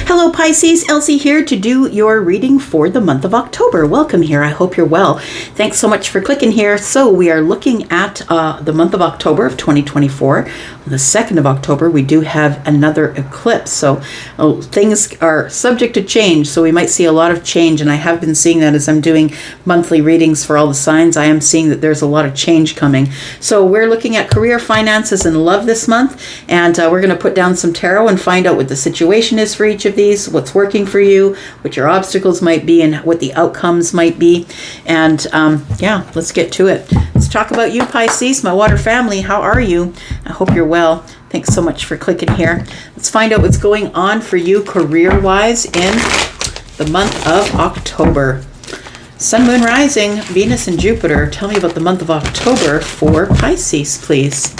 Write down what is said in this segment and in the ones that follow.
Hello Pisces, Elsie here to do your reading for the month of October. Welcome here. I hope you're well. Thanks so much for clicking here. So we are looking at the month of October of 2024. On the 2nd of October, we do have another eclipse. So things are subject to change. So we might see a lot of change. And I have been seeing that as I'm doing monthly readings for all the signs. I am seeing that there's a lot of change coming. So we're looking at career, finances, and love this month. And we're going to put down some tarot and find out what the situation is for each of these, what's working for you, what your obstacles might be, and what the outcomes might be. And yeah, let's get to it. Let's talk about you, Pisces, my water family. How are you? I hope you're well. Thanks so much for clicking here. Let's find out what's going on for you career-wise in the month of October. Sun, Moon, Rising, Venus, and Jupiter. Tell me about the month of October for Pisces, please.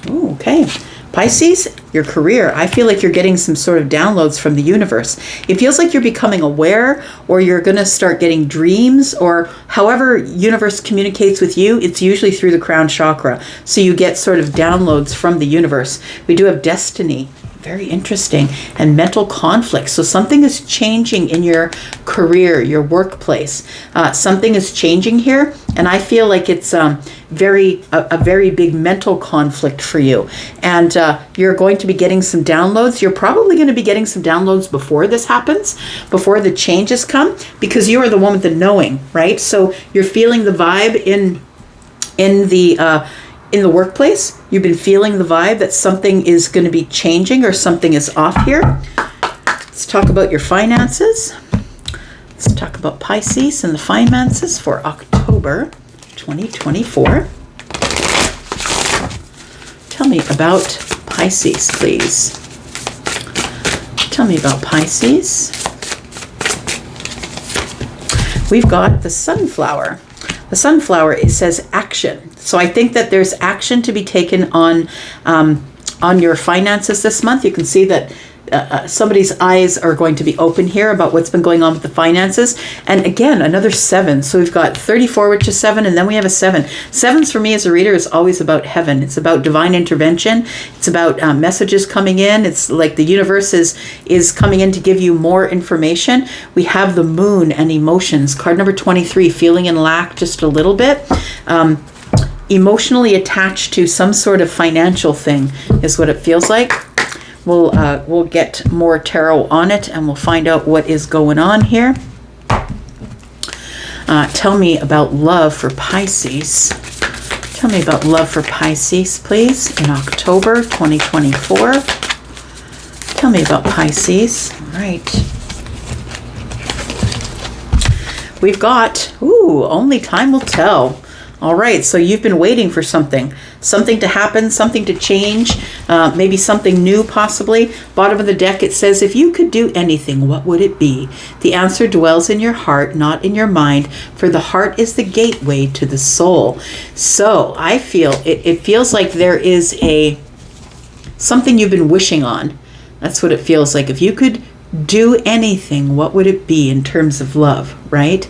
Ooh, okay. Pisces, your career, I feel like you're getting some sort of downloads from the universe. It feels like you're becoming aware, or you're going to start getting dreams, or however universe communicates with you, it's usually through the crown chakra. So you get sort of downloads from the universe. We do have destiny. Very interesting. And mental conflict. So something is changing in your career, your workplace. Something is changing here. And I feel like it's a very big mental conflict for you. And you're going to be getting some downloads. You're probably going to be getting some downloads before this happens, before the changes come, because you are the one with the knowing, right? So you're feeling the vibe in the workplace. You've been feeling the vibe that something is going to be changing or something is off here. Let's talk about your finances. Let's talk about Pisces and the finances for October 2024. Tell me about Pisces, please. Tell me about Pisces. We've got the sunflower. The sunflower, it says action. So I think that there's action to be taken on your finances this month. You can see that somebody's eyes are going to be open here about what's been going on with the finances. And again, another 7. So we've got 34, which is 7, and then we have a 7. Sevens for me as a reader is always about heaven. It's about divine intervention. It's about messages coming in. It's like the universe is coming in to give you more information. We have the moon and emotions. Card number 23, feeling in lack just a little bit. Emotionally attached to some sort of financial thing is what it feels like. We'll get more tarot on it, and we'll find out what is going on here. Tell me about love for Pisces. Tell me about love for Pisces, please, in October 2024. Tell me about Pisces. All right. We've got, only time will tell. All right, so you've been waiting for something to happen, something to change, maybe something new possibly. Bottom of the deck, it says, if you could do anything, what would it be? The answer dwells in your heart, not in your mind, for the heart is the gateway to the soul. So I feel, it feels like there is something you've been wishing on. That's what it feels like. If you could do anything, what would it be in terms of love, right?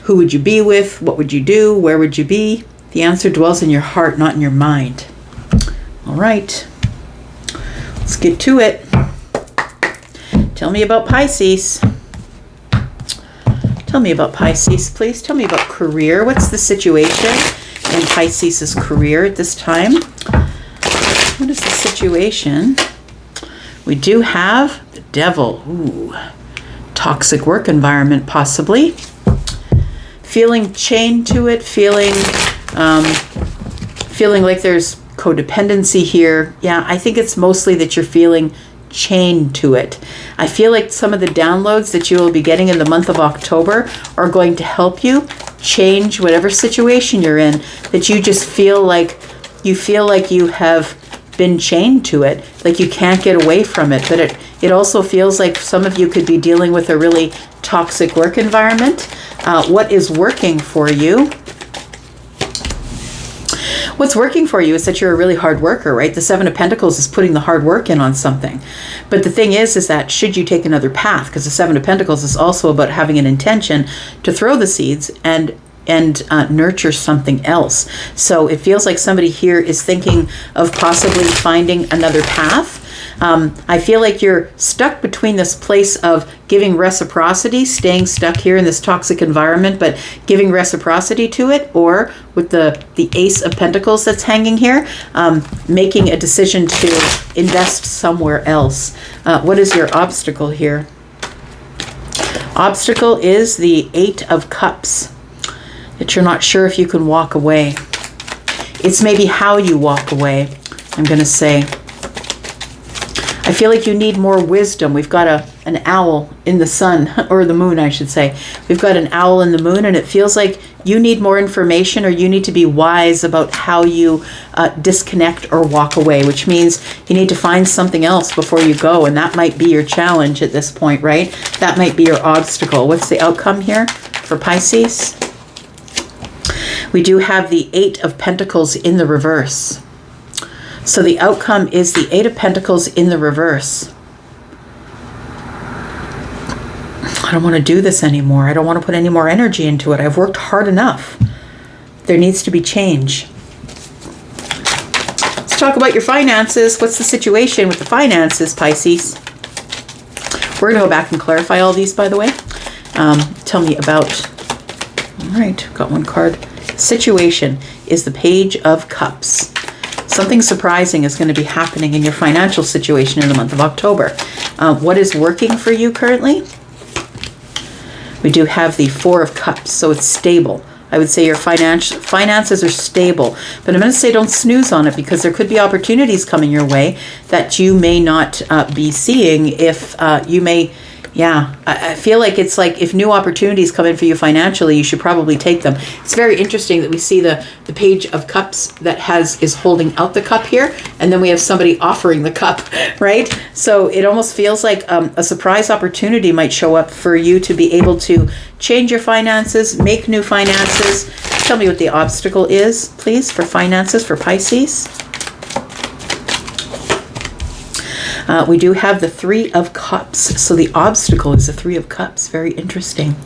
Who would you be with? What would you do? Where would you be? The answer dwells in your heart, not in your mind. All right. Let's get to it. Tell me about Pisces. Tell me about Pisces, please. Tell me about career. What's the situation in Pisces' career at this time? What is the situation? We do have the devil. Ooh. Toxic work environment, possibly. Feeling chained to it, feeling like there's codependency here. Yeah, I think it's mostly that you're feeling chained to it. I feel like some of the downloads that you will be getting in the month of October are going to help you change whatever situation you're in, that you just feel like you have been chained to it, like you can't get away from it. But it also feels like some of you could be dealing with a really toxic work environment. What is working for you? What's working for you is that you're a really hard worker, right? The 7 of Pentacles is putting the hard work in on something. But the thing is that should you take another path, because the 7 of Pentacles is also about having an intention to throw the seeds and nurture something else. So it feels like somebody here is thinking of possibly finding another path. I feel like you're stuck between this place of giving reciprocity, staying stuck here in this toxic environment, but giving reciprocity to it, or with the Ace of Pentacles that's hanging here, making a decision to invest somewhere else. What is your obstacle here? Obstacle is the Eight of Cups, that you're not sure if you can walk away. It's maybe how you walk away, I'm going to say. I feel like you need more wisdom. We've got an owl in the sun, or the moon, I should say. We've got an owl in the moon, and it feels like you need more information, or you need to be wise about how you disconnect or walk away, which means you need to find something else before you go, and that might be your challenge at this point, right? That might be your obstacle. What's the outcome here for Pisces? We do have the Eight of Pentacles in the reverse. So the outcome is the Eight of Pentacles in the reverse. I don't want to do this anymore. I don't want to put any more energy into it. I've worked hard enough. There needs to be change. Let's talk about your finances. What's the situation with the finances, Pisces? We're going to go back and clarify all these, by the way. Tell me about... All right, got one card. Situation is the Page of Cups. Something surprising is going to be happening in your financial situation in the month of October. What is working for you currently? We do have the Four of Cups, so it's stable. I would say your finances are stable, but I'm going to say don't snooze on it, because there could be opportunities coming your way that you may not be seeing. If you may... Yeah, I feel like it's like if new opportunities come in for you financially, you should probably take them. It's very interesting that we see the Page of Cups that is holding out the cup here, and then we have somebody offering the cup, right? So it almost feels like a surprise opportunity might show up for you to be able to change your finances, make new finances. Tell me what the obstacle is, please, for finances for Pisces. We do have the Three of Cups. So the obstacle is the Three of Cups. Very interesting.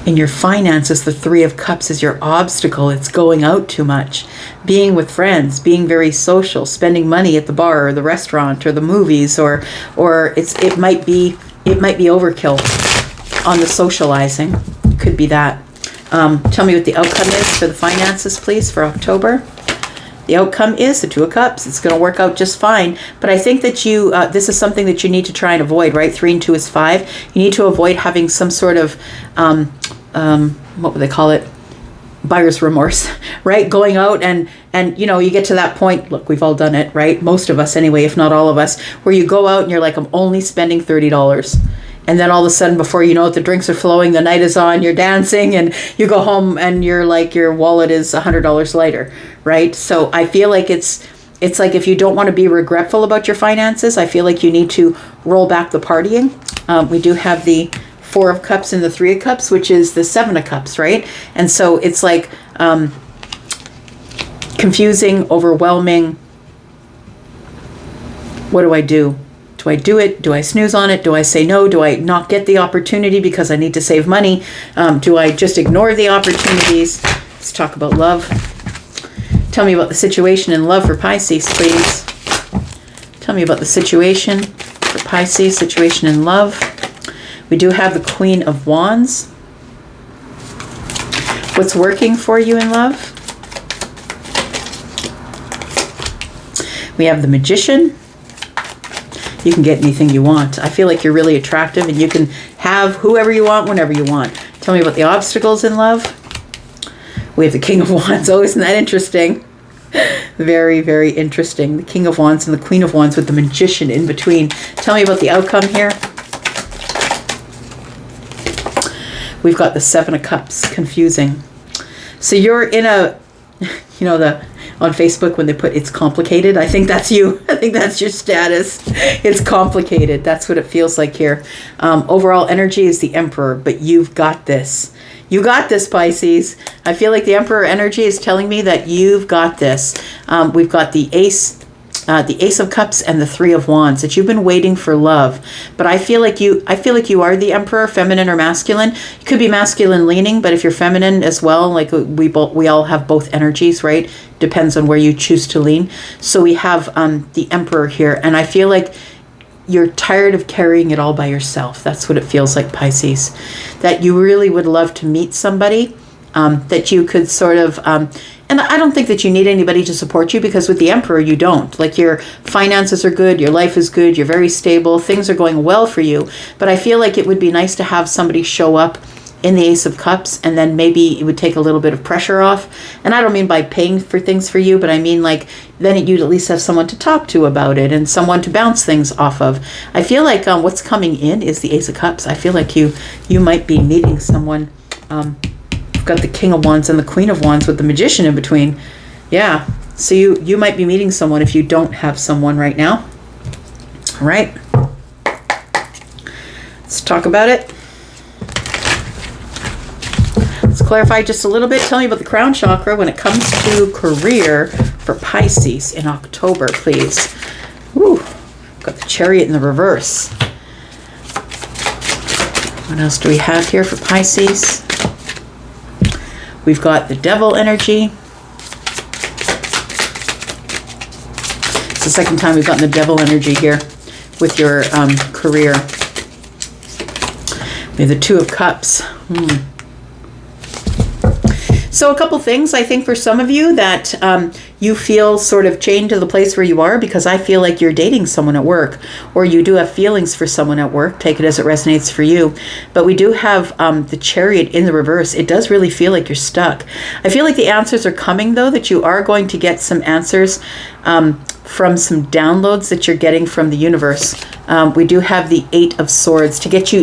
In your finances, the Three of Cups is your obstacle. It's going out too much, being with friends, being very social, spending money at the bar or the restaurant or the movies, or it might be overkill on the socializing. Could be that. Tell me what the outcome is for the finances, please, for October. The outcome is the Two of Cups. It's going to work out just fine. But I think that this is something that you need to try and avoid, right? 3 and 2 is 5. You need to avoid having some sort of, what would they call it? Buyer's remorse, right? Going out and you get to that point. Look, we've all done it, right? Most of us anyway, if not all of us, where you go out and you're like, I'm only spending $30. And then all of a sudden, before you know it, the drinks are flowing, the night is on, you're dancing, and you go home and you're like, your wallet is $100 lighter, right? So I feel like it's like if you don't want to be regretful about your finances, I feel like you need to roll back the partying. We do have the Four of Cups and the Three of Cups, which is the Seven of Cups, right? And so it's like confusing, overwhelming. What do I do? Do I do it? Do I snooze on it? Do I say no? Do I not get the opportunity because I need to save money? Do I just ignore the opportunities? Let's talk about love. Tell me about the situation in love for Pisces, please. Tell me about the situation for Pisces, situation in love. We do have the Queen of Wands. What's working for you in love? We have the Magician. You can get anything you want. I feel like you're really attractive and you can have whoever you want whenever you want. Tell me about the obstacles in love. We have the King of Wands. Oh, isn't that interesting? Very, very interesting. The King of Wands and the Queen of Wands with the Magician in between. Tell me about the outcome here. We've got the Seven of Cups. Confusing. So you're in a, on Facebook when they put it's complicated, I think that's you. I think that's your status. It's complicated. That's what it feels like here. Overall energy is the Emperor, but you've got this. You got this, Pisces. I feel like the Emperor energy is telling me that you've got this. We've got the Ace the Ace of Cups and the Three of Wands, that you've been waiting for love. But I feel like you are the Emperor, feminine or masculine. You could be masculine leaning, but if you're feminine as well, like we all have both energies, right? Depends on where you choose to lean. So we have the Emperor here, and I feel like you're tired of carrying it all by yourself. That's what it feels like, Pisces. That you really would love to meet somebody that you could sort of, and I don't think that you need anybody to support you, because with the Emperor, you don't. Like, your finances are good, your life is good, you're very stable, things are going well for you. But I feel like it would be nice to have somebody show up in the Ace of Cups, and then maybe it would take a little bit of pressure off. And I don't mean by paying for things for you, but I mean like then you'd at least have someone to talk to about it and someone to bounce things off of. I feel like what's coming in is the Ace of Cups. I feel like you might be meeting someone. You've got the King of Wands and the Queen of Wands with the Magician in between. Yeah, so you might be meeting someone if you don't have someone right now. All right, let's talk about it. Let's clarify just a little bit. Tell me about the crown chakra when it comes to career for Pisces in October, please. Ooh, got the Chariot in the reverse. What else do we have here for Pisces? We've got the Devil energy. It's the second time we've gotten the Devil energy here with your career. We have the Two of Cups. So a couple things, I think, for some of you that you feel sort of chained to the place where you are, because I feel like you're dating someone at work, or you do have feelings for someone at work. Take it as it resonates for you. But we do have the Chariot in the reverse. It does really feel like you're stuck. I feel like the answers are coming, though, that you are going to get some answers from some downloads that you're getting from the universe. We do have the Eight of Swords to get you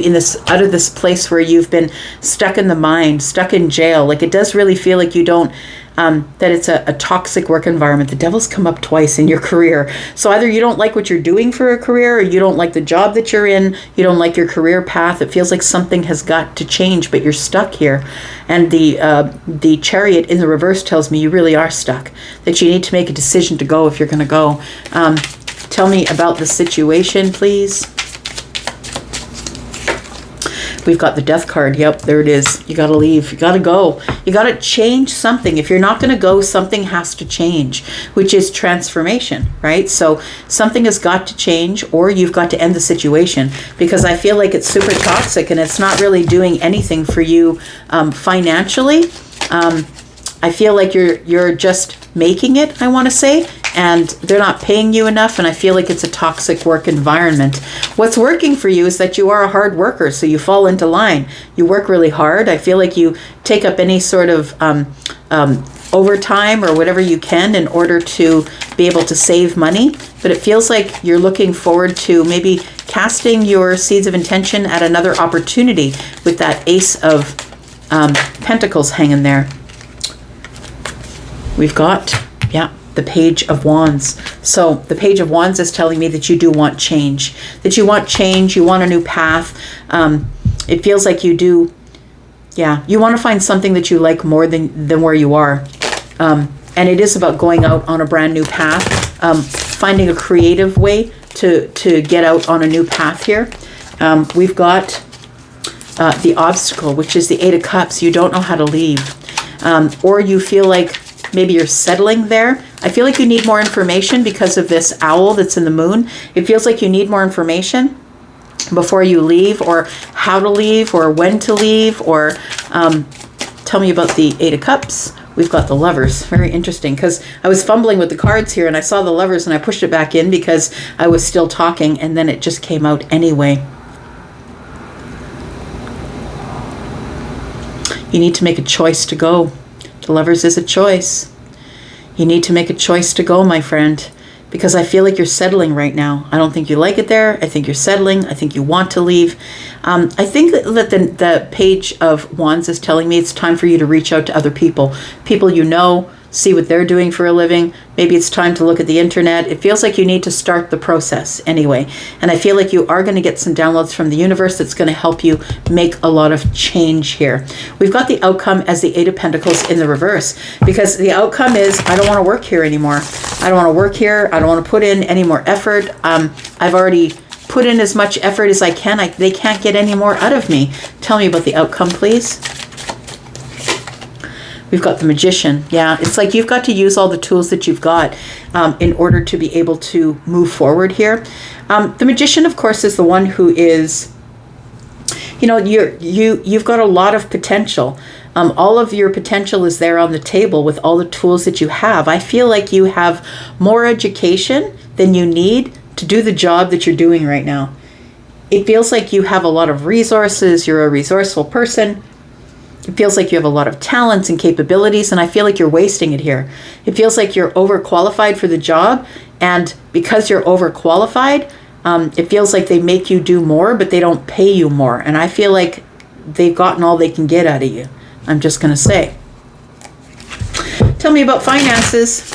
out of this place where you've been stuck in the mind, stuck in jail. Like, it does really feel like you don't, that it's a toxic work environment. The Devil's come up twice in your career. So either you don't like what you're doing for a career, or you don't like the job that you're in, you don't like your career path. It feels like something has got to change, but you're stuck here. And the Chariot in the reverse tells me you really are stuck, that you need to make a decision to go if you're going to go. Tell me about the situation, please. We've got the Death card. Yep, there it is. You got to leave. You got to go. You got to change something. If you're not going to go, something has to change, which is transformation, right? So something has got to change, or you've got to end the situation, because I feel like it's super toxic and it's not really doing anything for you financially. I feel like you're just making it, I want to say, and they're not paying you enough, and I feel like it's a toxic work environment. What's working for you is that you are a hard worker, so you fall into line. You work really hard. I feel like you take up any sort of overtime or whatever you can in order to be able to save money, but it feels like you're looking forward to maybe casting your seeds of intention at another opportunity with that Ace of Pentacles hanging there. We've got, the Page of Wands. So the Page of Wands is telling me that you do want change, you want a new path. It feels like you do, you want to find something that you like more than where you are. And it is about going out on a brand new path, finding a creative way to get out on a new path here. We've got the Obstacle, which is the Eight of Cups. You don't know how to leave. Or you feel like maybe you're settling there. I feel like you need more information because of this owl that's in the moon. It feels like you need more information before you leave, or how to leave, or when to leave, or tell me about the Eight of Cups. We've got the Lovers. Very interesting, because I was fumbling with the cards here and I saw the Lovers and I pushed it back in because I was still talking, and then it just came out anyway. You need to make a choice to go. The Lovers is a choice. You need to make a choice to go, my friend, because I feel like you're settling right now. I don't think you like it there. I think you're settling. I think you want to leave. I think that the Page of Wands is telling me it's time for you to reach out to other people you know, see what they're doing for a living. Maybe it's time to look at the internet. It feels like you need to start the process anyway. And I feel like you are going to get some downloads from the universe that's going to help you make a lot of change here. We've got the outcome as the Eight of Pentacles in the reverse, because the outcome is, I don't want to work here anymore. I don't want to work here. I don't want to put in any more effort. I've already put in as much effort as I can. They can't get any more out of me. Tell me about the outcome, please. We've got the Magician. Yeah, it's like you've got to use all the tools that you've got in order to be able to move forward here. The Magician, of course, is the one who is, you know, you've got a lot of potential. All of your potential is there on the table with all the tools that you have. I feel like you have more education than you need to do the job that you're doing right now. It feels like you have a lot of resources. You're a resourceful person. It feels like you have a lot of talents and capabilities, and I feel like you're wasting it here. It feels like you're overqualified for the job, and because you're overqualified, it feels like they make you do more, but they don't pay you more. And I feel like they've gotten all they can get out of you. I'm just going to say. Tell me about finances.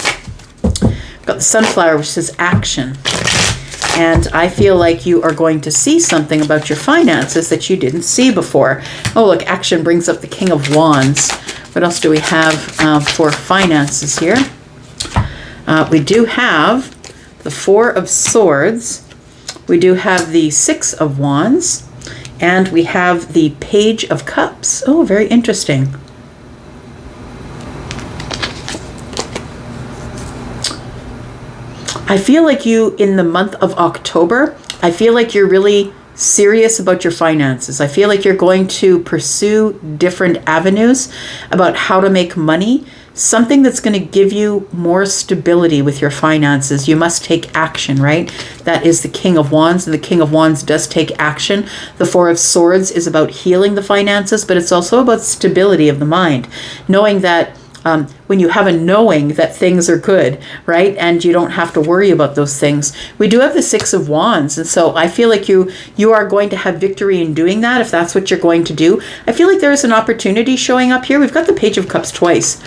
I've got the Sunflower, which says action. And I feel like you are going to see something about your finances that you didn't see before. Oh, look, action brings up the King of Wands. What else do we have for finances here? We do have the Four of Swords. We do have the Six of Wands. And we have the Page of Cups. Oh, very interesting. I feel like you, in the month of October, I feel like you're really serious about your finances. I feel like you're going to pursue different avenues about how to make money, something that's going to give you more stability with your finances. You must take action, right? That is the King of Wands, and the King of Wands does take action. The Four of Swords is about healing the finances, but it's also about stability of the mind, knowing that when you have a knowing that things are good, right? And you don't have to worry about those things. We do have the Six of Wands. And so I feel like you are going to have victory in doing that if that's what you're going to do. I feel like there is an opportunity showing up here. We've got the Page of Cups twice.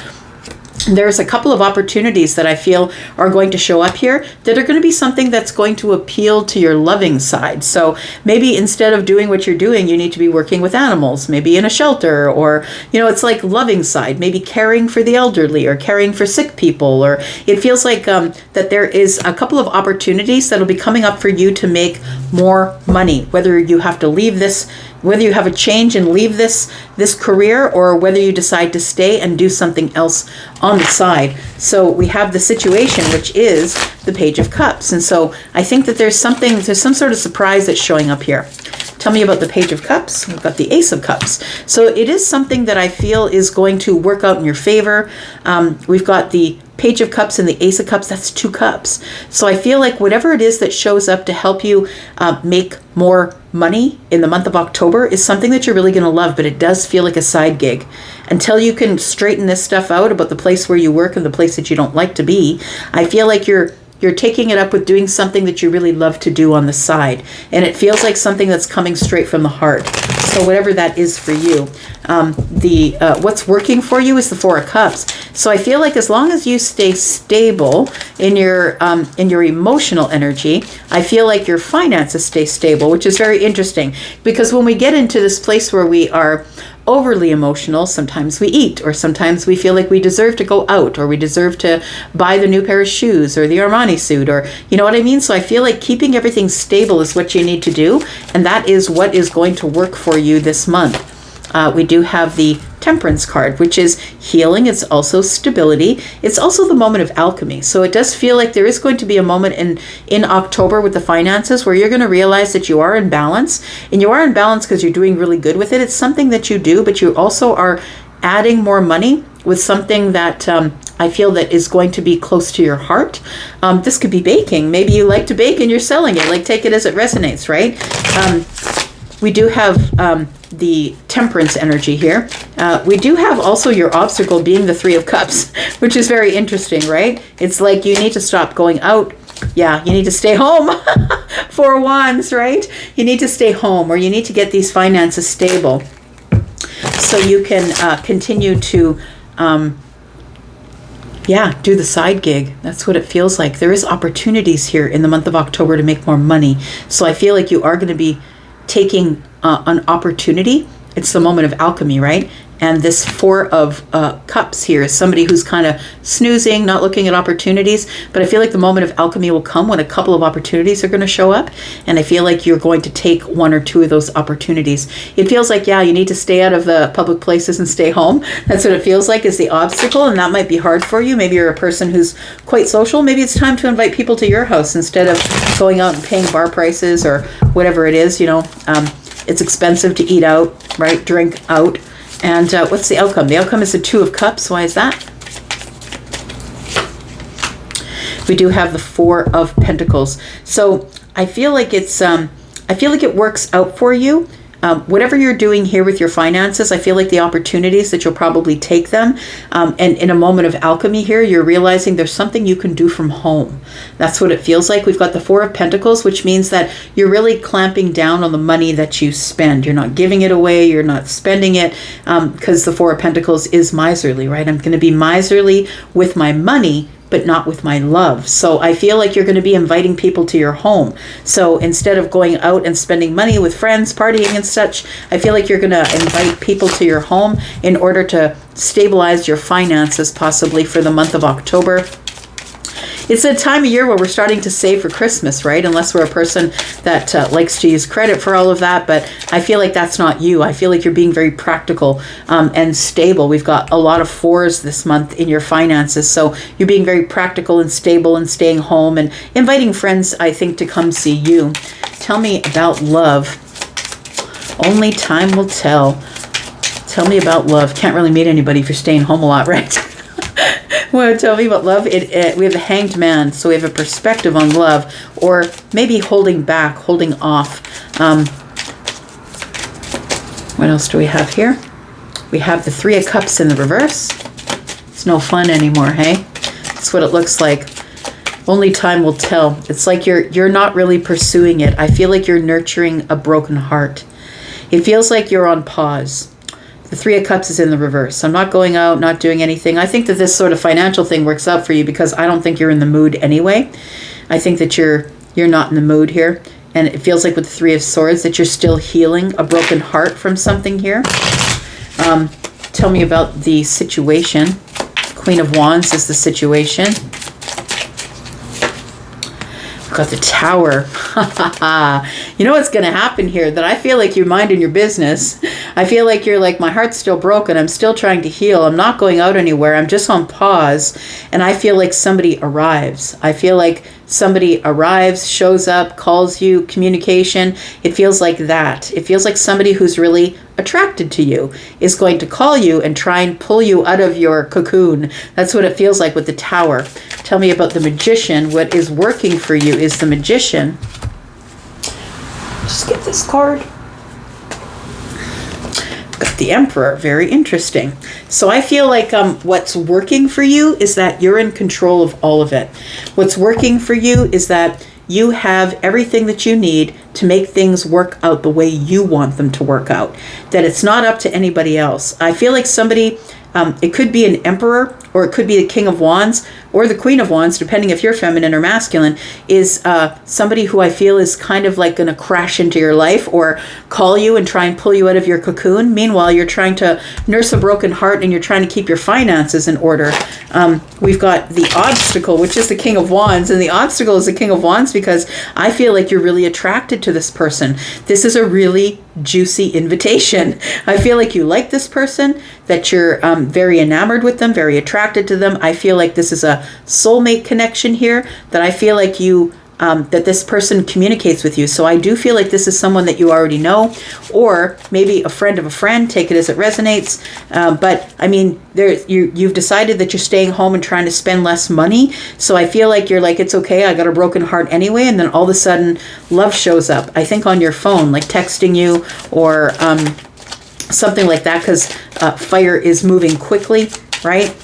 There's a couple of opportunities that I feel are going to show up here that are going to be something that's going to appeal to your loving side. So maybe instead of doing what you're doing, you need to be working with animals, maybe in a shelter, or, you know, it's like loving side, maybe caring for the elderly or caring for sick people. Or it feels like that there is a couple of opportunities that'll be coming up for you to make more money, whether you have to leave this, whether you have a change and leave this career, or whether you decide to stay and do something else on the side. So we have the situation, which is the Page of Cups. And so I think that there's some sort of surprise that's showing up here. Tell me about the Page of Cups. We've got the Ace of Cups. So it is something that I feel is going to work out in your favor. We've got the Page of Cups and the Ace of Cups. That's 2 cups. So I feel like whatever it is that shows up to help you make more money in the month of October is something that you're really going to love, but it does feel like a side gig. Until you can straighten this stuff out about the place where you work and the place that you don't like to be, I feel like you're taking it up with doing something that you really love to do on the side. And it feels like something that's coming straight from the heart. So whatever that is for you. What's working for you is the Four of Cups. So I feel like as long as you stay stable in your emotional energy, I feel like your finances stay stable, which is very interesting. Because when we get into this place where we are overly emotional, sometimes we eat, or sometimes we feel like we deserve to go out, or we deserve to buy the new pair of shoes or the Armani suit, or you know what I mean? So I feel like keeping everything stable is what you need to do, and that is what is going to work for you this month. We do have the Temperance card, which is healing. It's also stability. It's also the moment of alchemy. So it does feel like there is going to be a moment in October with the finances where you're going to realize that you are in balance, and you are in balance because you're doing really good with it. It's something that you do, but you also are adding more money with something that I feel that is going to be close to your heart. This could be baking. Maybe you like to bake and you're selling it. Like, take it as it resonates, right? We do have the Temperance energy here. We do have also your obstacle being the Three of Cups, which is very interesting, right? It's like you need to stop going out. Yeah, you need to stay home. Four Wands, right? You need to stay home, or you need to get these finances stable so you can continue to Yeah, do the side gig. That's what it feels like. There is opportunities here in the month of October to make more money. So I feel like you are going to be taking an opportunity. It's the moment of alchemy, right? And this Four of Cups here is somebody who's kind of snoozing, not looking at opportunities. But I feel like the moment of alchemy will come when a couple of opportunities are going to show up. And I feel like you're going to take one or two of those opportunities. It feels like, yeah, you need to stay out of the public places and stay home. That's what it feels like is the obstacle. And that might be hard for you. Maybe you're a person who's quite social. Maybe it's time to invite people to your house instead of going out and paying bar prices or whatever it is. It's expensive to eat out, right? Drink out. And what's the outcome? The outcome is the Two of Cups. Why is that? We do have the Four of Pentacles. So I feel like it works out for you. Whatever you're doing here with your finances, I feel like the opportunities that you'll probably take them. And in a moment of alchemy here, you're realizing there's something you can do from home. That's what it feels like. We've got the Four of Pentacles, which means that you're really clamping down on the money that you spend. You're not giving it away. You're not spending it because the Four of Pentacles is miserly, right? I'm going to be miserly with my money, but not with my love. So I feel like you're going to be inviting people to your home. So instead of going out and spending money with friends, partying and such, I feel like you're going to invite people to your home in order to stabilize your finances, possibly for the month of October. It's a time of year where we're starting to save for Christmas, right? Unless we're a person that likes to use credit for all of that. But I feel like that's not you. I feel like you're being very practical and stable. We've got a lot of fours this month in your finances. So you're being very practical and stable and staying home and inviting friends, I think, to come see you. Tell me about love. Only time will tell. Tell me about love. Can't really meet anybody if you're staying home a lot, right? Well, tell me about love. We have the Hanged Man, so we have a perspective on love, or maybe holding back, holding off. What else do we have here? We have the Three of Cups in the reverse. It's no fun anymore, hey? That's what it looks like. Only time will tell. It's like you're not really pursuing it. I feel like you're nurturing a broken heart. It feels like you're on pause. The Three of Cups is in the reverse. I'm not going out, not doing anything. I think that this sort of financial thing works out for you because I don't think you're in the mood anyway. I think that you're not in the mood here. And it feels like with the Three of Swords that you're still healing a broken heart from something here. Tell me about the situation. Queen of Wands is the situation. We've got the Tower. You know what's going to happen here? That I feel like you're minding your business. I feel like you're like, my heart's still broken. I'm still trying to heal. I'm not going out anywhere. I'm just on pause. And I feel like somebody arrives. I feel like somebody arrives, shows up, calls you, communication. It feels like that. It feels like somebody who's really attracted to you is going to call you and try and pull you out of your cocoon. That's what it feels like with the Tower. Tell me about the Magician. What is working for you is the Magician. Just get this card. Got the Emperor. Very interesting. So I feel like what's working for you is that you're in control of all of it. What's working for you is that you have everything that you need to make things work out the way you want them to work out. That it's not up to anybody else. I feel like somebody, it could be an Emperor, or it could be the King of Wands, or the Queen of Wands, depending if you're feminine or masculine, is somebody who I feel is kind of like going to crash into your life or call you and try and pull you out of your cocoon. Meanwhile, you're trying to nurse a broken heart and you're trying to keep your finances in order. We've got the Obstacle, which is the King of Wands, and the Obstacle is the King of Wands because I feel like you're really attracted to this person. This is a really juicy invitation. I feel like you like this person, that you're very enamored with them, very attracted to them. I feel like this is a soulmate connection here, that I feel like you that this person communicates with you. So I do feel like this is someone that you already know, or maybe a friend of a friend. Take it as it resonates. But I mean, you've decided that you're staying home and trying to spend less money. So I feel like you're like, it's okay, I got a broken heart anyway. And then all of a sudden love shows up, I think on your phone, like texting you or something like that, because fire is moving quickly, right?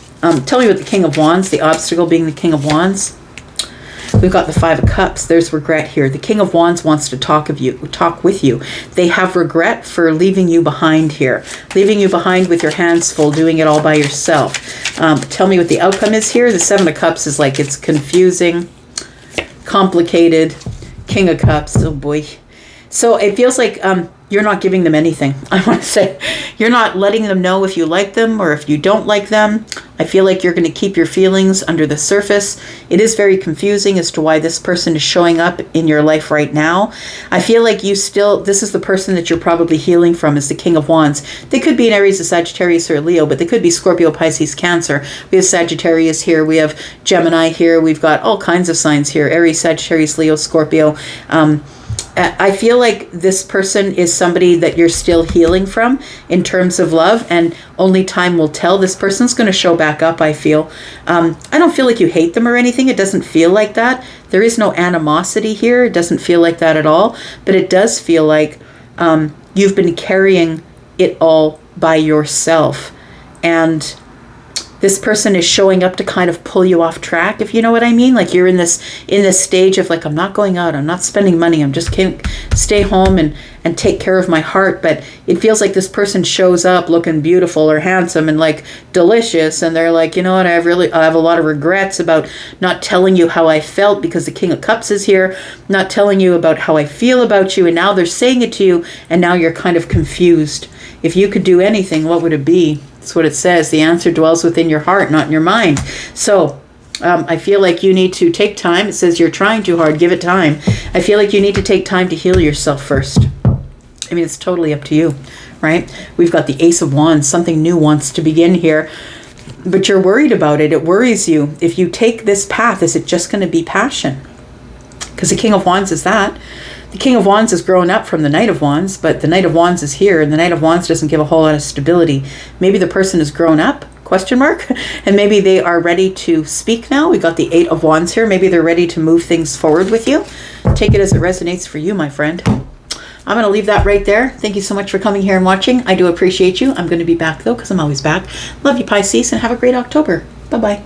Tell me about the King of Wands, the Obstacle being the King of Wands. We've got the Five of Cups. There's regret here. The King of Wands wants to talk with you. They have regret for leaving you behind here. Leaving you behind with your hands full, doing it all by yourself. Tell me what the outcome is here. The Seven of Cups is like it's confusing, complicated. King of Cups, oh boy. So it feels like you're not giving them anything. I want to say you're not letting them know if you like them or if you don't like them. I feel like you're going to keep your feelings under the surface. It is very confusing as to why this person is showing up in your life right now. I feel like this is the person that you're probably healing from, is the King of Wands. They could be an Aries, a Sagittarius, or a Leo, but they could be Scorpio, Pisces, Cancer. We have Sagittarius here. We have Gemini here. We've got all kinds of signs here. Aries, Sagittarius, Leo, Scorpio. I feel like this person is somebody that you're still healing from in terms of love, and only time will tell. This person's going to show back up, I feel. I don't feel like you hate them or anything. It doesn't feel like that. There is no animosity here. It doesn't feel like that at all. But it does feel like you've been carrying it all by yourself. And this person is showing up to kind of pull you off track, if you know what I mean. Like you're in this stage of like, I'm not going out, I'm not spending money, I'm just can't stay home and take care of my heart. But it feels like this person shows up looking beautiful or handsome and like delicious, and they're like, you know what, I have a lot of regrets about not telling you how I felt, because the King of Cups is here, not telling you about how I feel about you, and now they're saying it to you, and now you're kind of confused. If you could do anything, what would it be? That's what it says. The answer dwells within your heart, not in your mind. So I feel like you need to take time. It says you're trying too hard. Give it time. I feel like you need to take time to heal yourself first. I mean, it's totally up to you, right? We've got the Ace of Wands. Something new wants to begin here, but you're worried about it. It worries you. If you take this path, is it just going to be passion? Because the King of Wands is that. The King of Wands is growing up from the Knight of Wands, but the Knight of Wands is here, and the Knight of Wands doesn't give a whole lot of stability. Maybe the person has grown up, question mark, and maybe they are ready to speak now. We got the Eight of Wands here. Maybe they're ready to move things forward with you. Take it as it resonates for you, my friend. I'm going to leave that right there. Thank you so much for coming here and watching. I do appreciate you. I'm going to be back, though, because I'm always back. Love you, Pisces, and have a great October. Bye-bye.